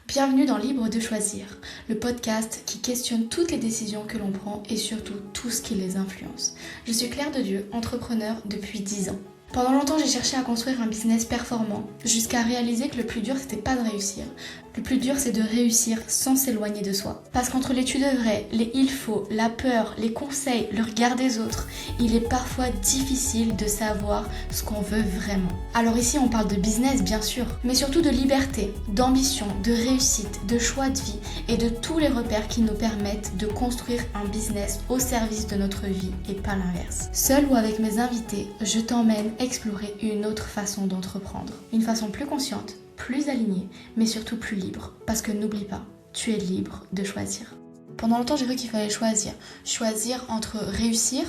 Bienvenue dans Libre de choisir, le podcast qui questionne toutes les décisions que l'on prend et surtout tout ce qui les influence. Je suis Claire de Dieu, entrepreneur depuis 10 ans. Pendant longtemps, j'ai cherché à construire un business performant, jusqu'à réaliser que le plus dur, c'était pas de réussir. Le plus dur, c'est de réussir sans s'éloigner de soi. Parce qu'entre les tu devrais, les il faut, la peur, les conseils, le regard des autres, il est parfois difficile de savoir ce qu'on veut vraiment. Alors ici, on parle de business, bien sûr, mais surtout de liberté, d'ambition, de réussite, de choix de vie et de tous les repères qui nous permettent de construire un business au service de notre vie et pas l'inverse. Seul ou avec mes invités, je t'emmène explorer une autre façon d'entreprendre. Une façon plus consciente, plus alignée, mais surtout plus libre. Parce que n'oublie pas, tu es libre de choisir. Pendant longtemps, j'ai cru qu'il fallait choisir. Choisir entre réussir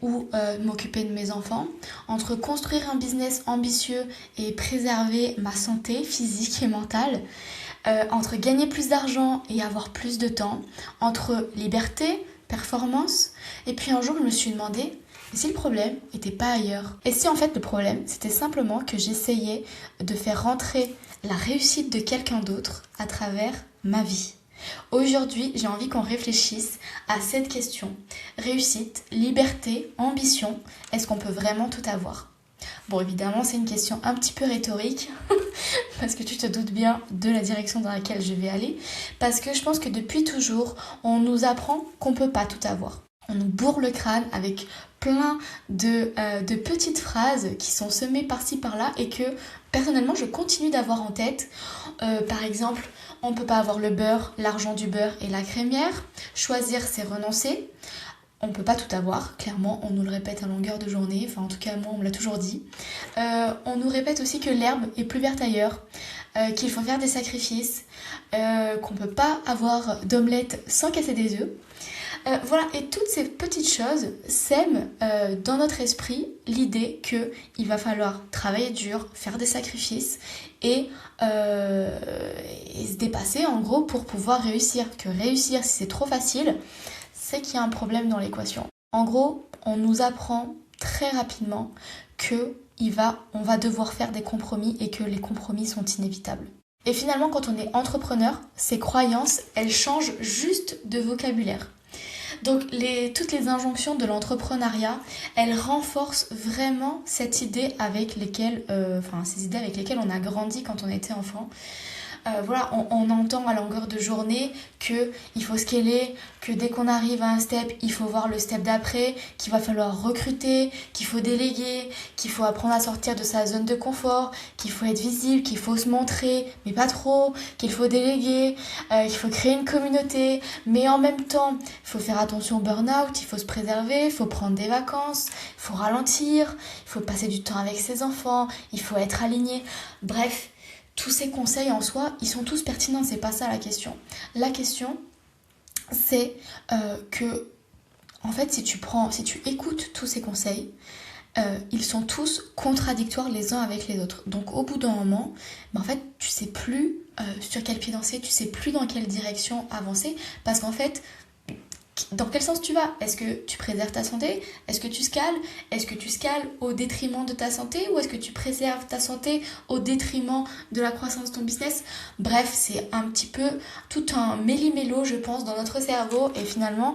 ou m'occuper de mes enfants, entre construire un business ambitieux et préserver ma santé physique et mentale, entre gagner plus d'argent et avoir plus de temps, entre liberté, performance. Et puis un jour, je me suis demandé, et si le problème n'était pas ailleurs? Et si en fait le problème, c'était simplement que j'essayais de faire rentrer la réussite de quelqu'un d'autre à travers ma vie? Aujourd'hui, j'ai envie qu'on réfléchisse à cette question. Réussite, liberté, ambition, est-ce qu'on peut vraiment tout avoir? Bon, évidemment, c'est une question un petit peu rhétorique, parce que tu te doutes bien de la direction dans laquelle je vais aller, parce que je pense que depuis toujours, on nous apprend qu'on ne peut pas tout avoir. On nous bourre le crâne avec plein de petites phrases qui sont semées par-ci par-là et que personnellement je continue d'avoir en tête. Par exemple, on ne peut pas avoir le beurre, l'argent du beurre et la crémière. Choisir, c'est renoncer. On ne peut pas tout avoir, clairement, on nous le répète à longueur de journée, enfin en tout cas moi on me l'a toujours dit. On nous répète aussi que l'herbe est plus verte ailleurs, qu'il faut faire des sacrifices, qu'on ne peut pas avoir d'omelette sans casser des œufs. Voilà, et toutes ces petites choses sèment dans notre esprit l'idée qu'il va falloir travailler dur, faire des sacrifices et se dépasser en gros pour pouvoir réussir. Que réussir, si c'est trop facile, c'est qu'il y a un problème dans l'équation. En gros, on nous apprend très rapidement qu'on va devoir faire des compromis et que les compromis sont inévitables. Et finalement, quand on est entrepreneur, ces croyances, elles changent juste de vocabulaire. Donc toutes les injonctions de l'entrepreneuriat, elles renforcent vraiment cette idée ces idées avec lesquelles on a grandi quand on était enfant. Voilà, on entend à longueur de journée qu'il faut scaler, que dès qu'on arrive à un step, il faut voir le step d'après, qu'il va falloir recruter, qu'il faut déléguer, qu'il faut apprendre à sortir de sa zone de confort, qu'il faut être visible, qu'il faut se montrer, mais pas trop, qu'il faut déléguer, qu'il faut créer une communauté, mais en même temps, il faut faire attention au burn-out, il faut se préserver, il faut prendre des vacances, il faut ralentir, il faut passer du temps avec ses enfants, il faut être aligné, bref. Tous ces conseils en soi, ils sont tous pertinents, c'est pas ça la question. La question, c'est que, en fait, si tu écoutes tous ces conseils, ils sont tous contradictoires les uns avec les autres. Donc au bout d'un moment, en fait, tu sais plus sur quel pied danser, tu sais plus dans quelle direction avancer, parce qu'en fait, dans quel sens tu vas? Est-ce que tu préserves ta santé? Est-ce que tu scales? Est-ce que tu scales au détriment de ta santé? Ou est-ce que tu préserves ta santé au détriment de la croissance de ton business? Bref, c'est un petit peu tout un méli-mélo, je pense, dans notre cerveau. Et finalement,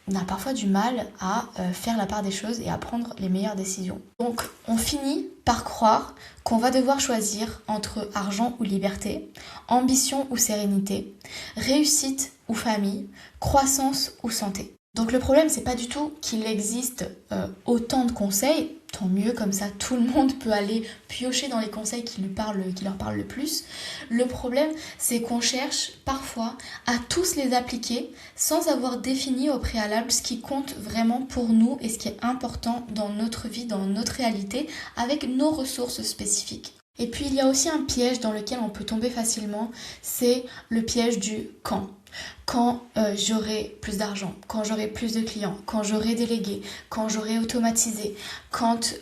on a parfois du mal à faire la part des choses et à prendre les meilleures décisions. Donc, on finit par croire qu'on va devoir choisir entre argent ou liberté, ambition ou sérénité, réussite ou famille, croissance ou santé. Donc le problème, c'est pas du tout qu'il existe autant de conseils, tant mieux, comme ça tout le monde peut aller piocher dans les conseils qui leur parlent le plus. Le problème, c'est qu'on cherche parfois à tous les appliquer sans avoir défini au préalable ce qui compte vraiment pour nous et ce qui est important dans notre vie, dans notre réalité, avec nos ressources spécifiques. Et puis il y a aussi un piège dans lequel on peut tomber facilement, c'est le piège du quand. Quand j'aurai plus d'argent, quand j'aurai plus de clients, quand j'aurai délégué, quand j'aurai automatisé, quand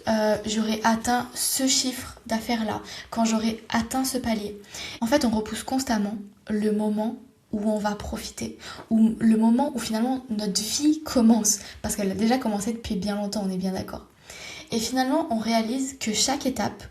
j'aurai atteint ce chiffre d'affaires-là, quand j'aurai atteint ce palier. En fait, on repousse constamment le moment où on va profiter, ou le moment où finalement notre vie commence, parce qu'elle a déjà commencé depuis bien longtemps, on est bien d'accord. Et finalement, on réalise que chaque étape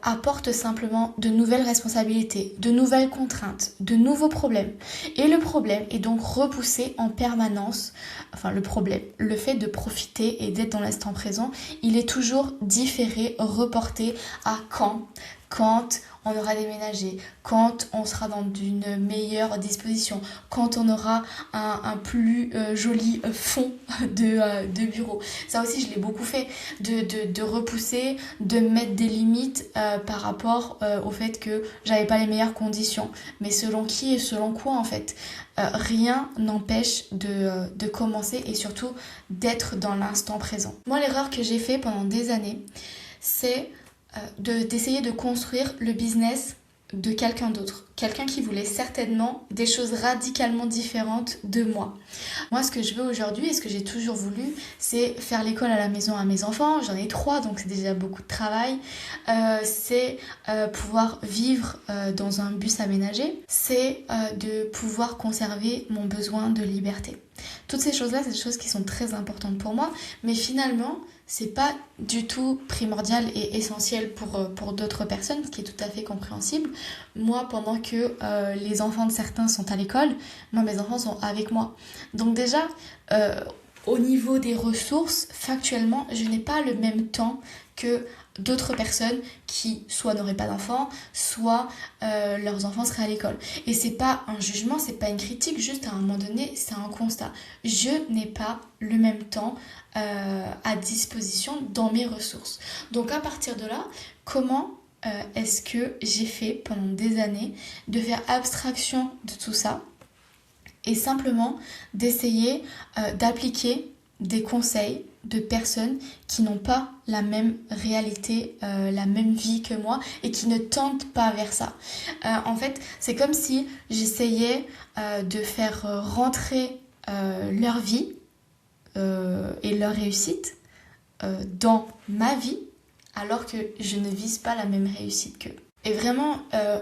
apporte simplement de nouvelles responsabilités, de nouvelles contraintes, de nouveaux problèmes. Et le problème est donc repoussé en permanence. Enfin, le fait de profiter et d'être dans l'instant présent, il est toujours différé, reporté à quand on aura déménagé, quand on sera dans une meilleure disposition, quand on aura un plus joli fond de bureau. Ça aussi, je l'ai beaucoup fait, de repousser, de mettre des limites par rapport au fait que j'avais pas les meilleures conditions. Mais selon qui et selon quoi, en fait. Rien n'empêche de commencer et surtout d'être dans l'instant présent. Moi, l'erreur que j'ai fait pendant des années, c'est d'essayer de construire le business de quelqu'un d'autre. Quelqu'un qui voulait certainement des choses radicalement différentes de moi. Moi, ce que je veux aujourd'hui et ce que j'ai toujours voulu, c'est faire l'école à la maison à mes enfants. J'en ai 3, donc c'est déjà beaucoup de travail. C'est pouvoir vivre dans un bus aménagé. C'est de pouvoir conserver mon besoin de liberté. Toutes ces choses-là, c'est des choses qui sont très importantes pour moi, mais finalement, c'est pas du tout primordial et essentiel pour d'autres personnes, ce qui est tout à fait compréhensible. Moi, pendant que les enfants de certains sont à l'école, moi, mes enfants sont avec moi. Donc déjà, au niveau des ressources, factuellement, je n'ai pas le même temps que d'autres personnes qui soit n'auraient pas d'enfants, soit leurs enfants seraient à l'école. Et c'est pas un jugement, c'est pas une critique, juste à un moment donné, c'est un constat. Je n'ai pas le même temps à disposition dans mes ressources. Donc à partir de là, comment est-ce que j'ai fait pendant des années de faire abstraction de tout ça et simplement d'essayer d'appliquer des conseils de personnes qui n'ont pas la même réalité, la même vie que moi et qui ne tendent pas vers ça. En fait, c'est comme si j'essayais de faire rentrer leur vie et leur réussite dans ma vie alors que je ne vise pas la même réussite qu'eux. Et vraiment,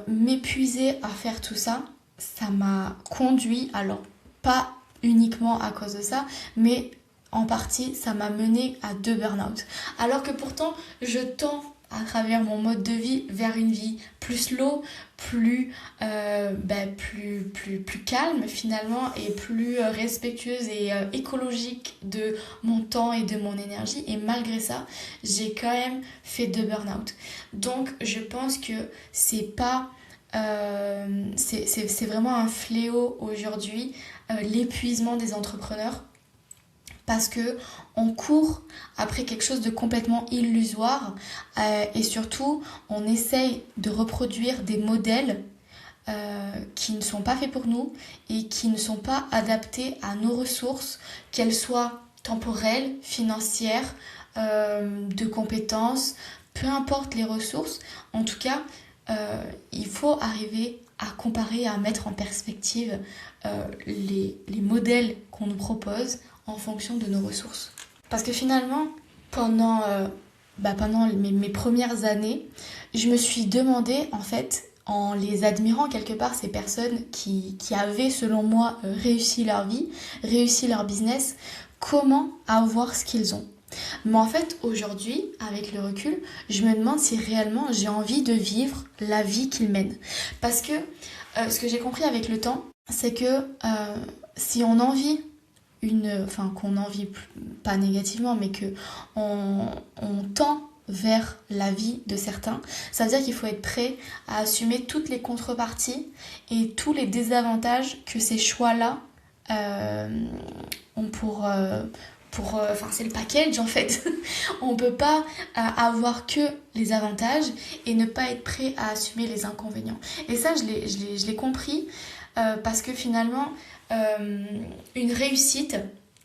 m'épuiser à faire tout ça, ça m'a conduit, alors pas uniquement à cause de ça, mais en partie, ça m'a mené à 2 burn-out. Alors que pourtant, je tends à travers mon mode de vie vers une vie plus slow, plus calme finalement et plus respectueuse et écologique de mon temps et de mon énergie. Et malgré ça, j'ai quand même fait 2 burn-out. Donc je pense que c'est pas... c'est vraiment un fléau aujourd'hui, l'épuisement des entrepreneurs. Parce que on court après quelque chose de complètement illusoire et surtout on essaye de reproduire des modèles qui ne sont pas faits pour nous et qui ne sont pas adaptés à nos ressources, qu'elles soient temporelles, financières, de compétences, peu importe les ressources. En tout cas, il faut arriver à comparer, à mettre en perspective les modèles qu'on nous propose en fonction de nos ressources. Parce que finalement, pendant mes premières années, je me suis demandé, en fait, en les admirant quelque part, ces personnes qui avaient, selon moi, réussi leur vie, réussi leur business, comment avoir ce qu'ils ont. Mais en fait, aujourd'hui, avec le recul, je me demande si réellement j'ai envie de vivre la vie qu'ils mènent. Parce que ce que j'ai compris avec le temps, c'est que si on envie qu'on envie pas négativement, mais que on tend vers la vie de certains, ça veut dire qu'il faut être prêt à assumer toutes les contreparties et tous les désavantages que ces choix-là ont c'est le package en fait. On peut pas avoir que les avantages et ne pas être prêt à assumer les inconvénients. Et ça, je l'ai compris parce que finalement, une réussite,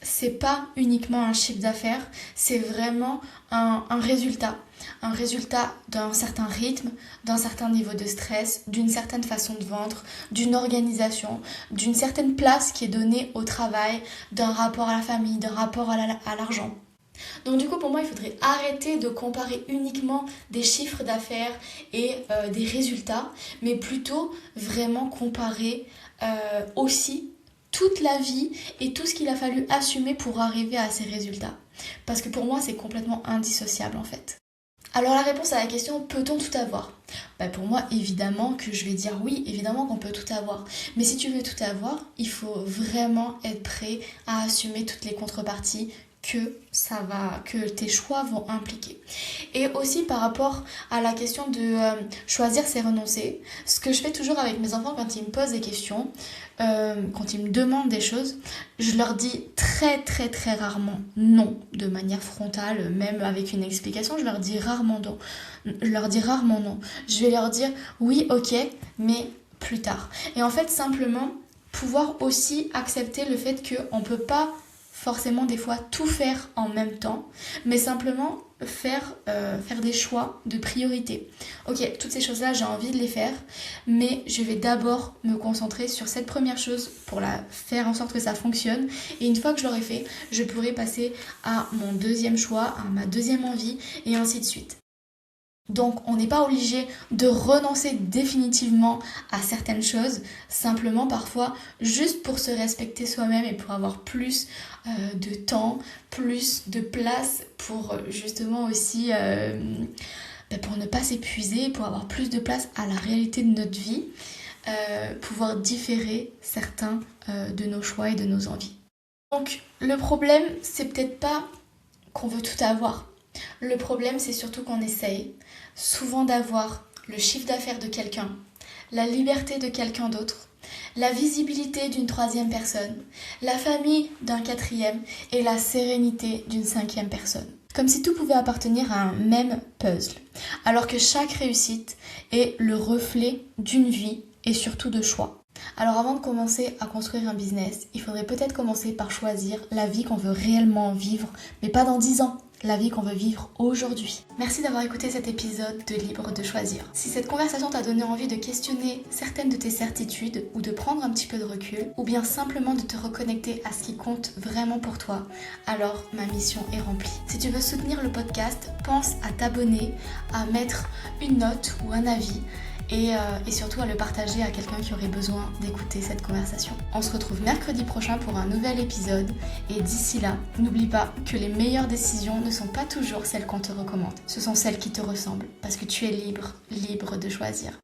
c'est pas uniquement un chiffre d'affaires, c'est vraiment un résultat. Un résultat d'un certain rythme, d'un certain niveau de stress, d'une certaine façon de vendre, d'une organisation, d'une certaine place qui est donnée au travail, d'un rapport à la famille, d'un rapport à l'argent. Donc du coup, pour moi, il faudrait arrêter de comparer uniquement des chiffres d'affaires et des résultats, mais plutôt vraiment comparer aussi toute la vie et tout ce qu'il a fallu assumer pour arriver à ces résultats. Parce que pour moi, c'est complètement indissociable en fait. Alors la réponse à la question, peut-on tout avoir ? Pour moi, évidemment que je vais dire oui, évidemment qu'on peut tout avoir. Mais si tu veux tout avoir, il faut vraiment être prêt à assumer toutes les contreparties que tes choix vont impliquer. Et aussi par rapport à la question de choisir c'est renoncer, ce que je fais toujours avec mes enfants quand ils me posent des questions, quand ils me demandent des choses, je leur dis très très très rarement non, de manière frontale, même avec une explication, je leur dis rarement non. Je vais leur dire oui, ok, mais plus tard. Et en fait, simplement, pouvoir aussi accepter le fait qu'on ne peut pas forcément des fois tout faire en même temps, mais simplement faire des choix de priorité. Ok, toutes ces choses-là, j'ai envie de les faire, mais je vais d'abord me concentrer sur cette première chose pour la faire en sorte que ça fonctionne. Et une fois que je l'aurai fait, je pourrai passer à mon deuxième choix, à ma deuxième envie, et ainsi de suite. Donc on n'est pas obligé de renoncer définitivement à certaines choses, simplement parfois juste pour se respecter soi-même et pour avoir plus de temps, plus de place pour justement aussi pour ne pas s'épuiser, pour avoir plus de place à la réalité de notre vie, pouvoir différer certains de nos choix et de nos envies. Donc le problème, c'est peut-être pas qu'on veut tout avoir. Le problème, c'est surtout qu'on essaye souvent d'avoir le chiffre d'affaires de quelqu'un, la liberté de quelqu'un d'autre, la visibilité d'une troisième personne, la famille d'un quatrième et la sérénité d'une cinquième personne. Comme si tout pouvait appartenir à un même puzzle, alors que chaque réussite est le reflet d'une vie et surtout de choix. Alors avant de commencer à construire un business, il faudrait peut-être commencer par choisir la vie qu'on veut réellement vivre, mais pas dans 10 ans. La vie qu'on veut vivre aujourd'hui. Merci d'avoir écouté cet épisode de Libre de choisir. Si cette conversation t'a donné envie de questionner certaines de tes certitudes ou de prendre un petit peu de recul, ou bien simplement de te reconnecter à ce qui compte vraiment pour toi, alors ma mission est remplie. Si tu veux soutenir le podcast, pense à t'abonner, à mettre une note ou un avis et surtout à le partager à quelqu'un qui aurait besoin d'écouter cette conversation. On se retrouve mercredi prochain pour un nouvel épisode et d'ici là, n'oublie pas que les meilleures décisions ne sont pas toujours celles qu'on te recommande. Ce sont celles qui te ressemblent parce que tu es libre de choisir.